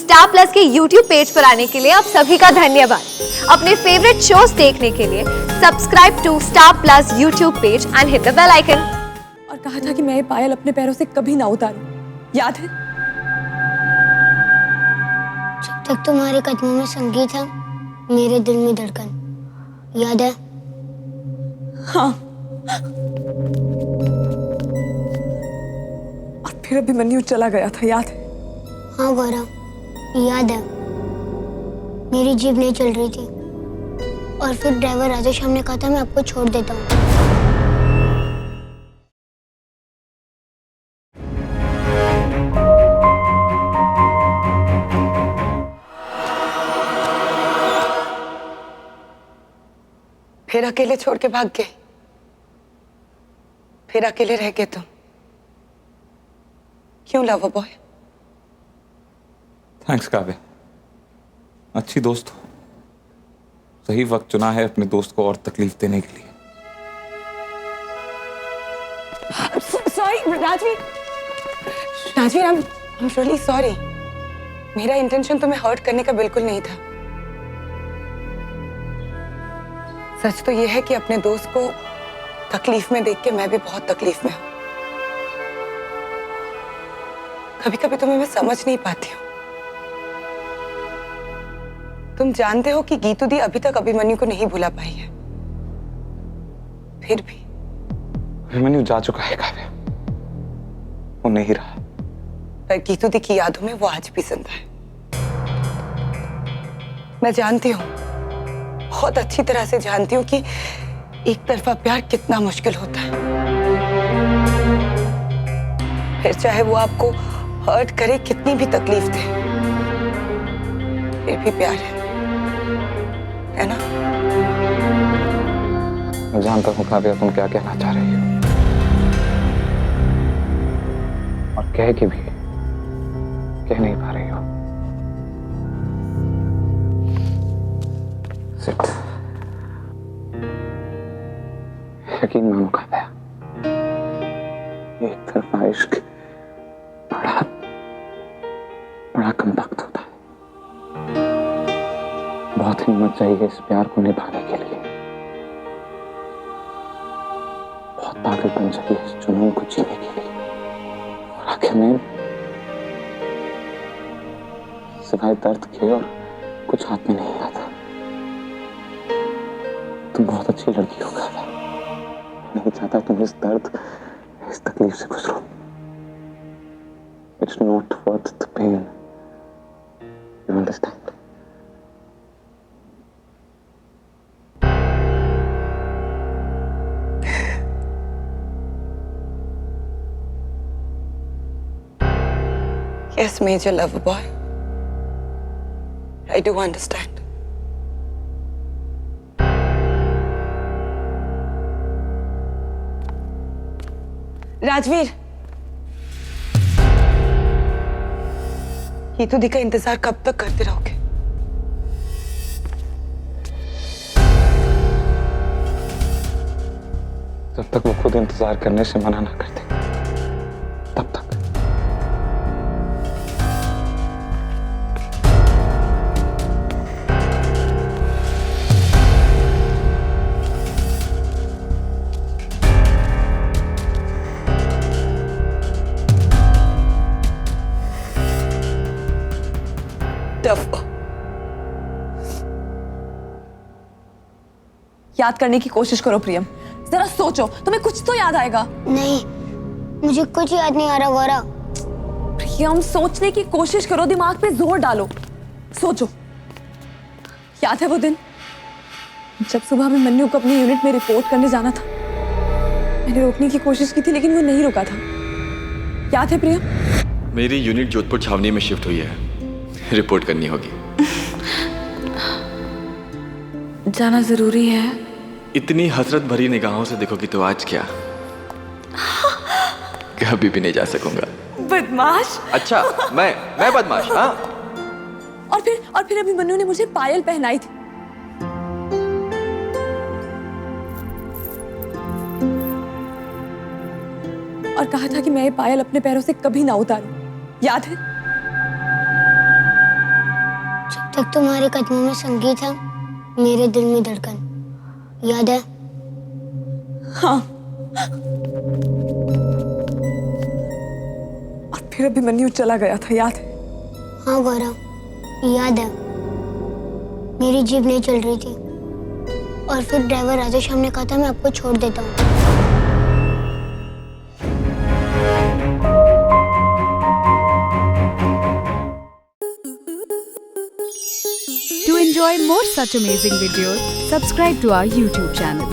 Star plus के YouTube page पर आने के लिए आप सभी का धन्यवाद। अपने फेवरेट शोज देखने के लिए subscribe to Star Plus YouTube page and hit the bell icon. और कहा था कि मैं ये पायल अपने पैरों से कभी ना उतारूं, याद है? जब तक तुम्हारे कदमों में संगीत है, मेरे दिल में धड़कन, याद है? हाँ। और फिर अभिमन्यु चला गया था, याद है? हाँ गौरव, याद है। मेरी जीप नहीं चल रही थी और फिर ड्राइवर राजेश्याम ने कहा था मैं आपको छोड़ देता हूँ। फिर अकेले छोड़ के भाग गए, फिर अकेले रह गए तुम। क्यों लव बॉय? थैंक्स काव्य, अच्छी दोस्त हो। सही वक्त चुना है अपने दोस्त को और तकलीफ देने के लिए। Sorry Rajveer, Rajveer I am really sorry. मेरा इंटेंशन तुम्हें हर्ट करने का बिल्कुल नहीं था। सच तो यह है कि अपने दोस्त को तकलीफ में देख के मैं भी बहुत तकलीफ में हूं। कभी कभी तुम्हें मैं समझ नहीं पाती हूँ। तुम जानते हो कि गीतू दी अभी तक अभिमन्यु को नहीं भुला पाई है, फिर भी अभिमन्यु जा चुका है काव्य, वो नहीं रहा। पर गीतू दी की यादों में वो आज भी जिंदा है। मैं जानती हूँ, बहुत अच्छी तरह से जानती हूँ कि एक तरफा प्यार कितना मुश्किल होता है। फिर चाहे वो आपको हर्ट करे, कितनी भी तकलीफ दे, फिर भी प्यार है ना? मैं जानता हूँ काव्य तुम क्या कहना चाह रही हो, और कह के भी कह नहीं पा रही हो। सिर्फ यकीन मानो काव्य, एक तरफा इश्क बड़ा बड़ा कम वक्त होता है। बहुत हिम्मत चाहिए इस प्यार को निभाने के लिए, बहुत पागलपन चाहिए इस जुनून को जीने के लिए। और आखिर में सिवाय दर्द के और कुछ हाथ में नहीं आता। तुम बहुत अच्छी लड़की हो काव्या, नहीं चाहता तुम इस दर्द, इस तकलीफ से गुजरो। It's not worth the pain. You understand? Yes, Major Lover Boy. I do understand. Rajveer, Geetu दी का इंतजार कब तक करते रहोगे? जब तक वो खुद इंतजार करने से मना ना करते, तब तक। याद करने की कोशिश करो प्रियम, जरा सोचो, तुम्हें कुछ तो याद आएगा। नहीं, मुझे कुछ याद नहीं आ रहा गौरव। प्रियम, सोचने की कोशिश करो, दिमाग पे जोर डालो, सोचो। याद है वो दिन जब सुबह में मन्नू को अपनी यूनिट में रिपोर्ट करने जाना था? मैंने रोकने की कोशिश की थी लेकिन वो नहीं रुका था, याद है प्रियम? मेरी यूनिट जोधपुर छावनी में शिफ्ट हुई है, रिपोर्ट करनी होगी। जाना जरूरी है। इतनी हसरत भरी निगाहों से देखोगी तो आज क्या, कभी भी नहीं जा सकूंगा। बदमाश। अच्छा, मैं बदमाश? हाँ। और फिर अभिमन्यु ने मुझे पायल पहनाई थी। और कहा था कि मैं ये पायल अपने पैरों से कभी ना उतारूं, याद है? तक तुम्हारे कदमों में संगीत है, मेरे दिल में धड़कन। याद है? हाँ। और फिर अभी मन्नू चला गया था, याद है? हाँ गौरव, याद है। मेरी जीप नहीं चल रही थी और फिर ड्राइवर राजेश्याम ने कहा था मैं आपको छोड़ देता हूँ। To enjoy more such amazing videos, subscribe to our YouTube channel.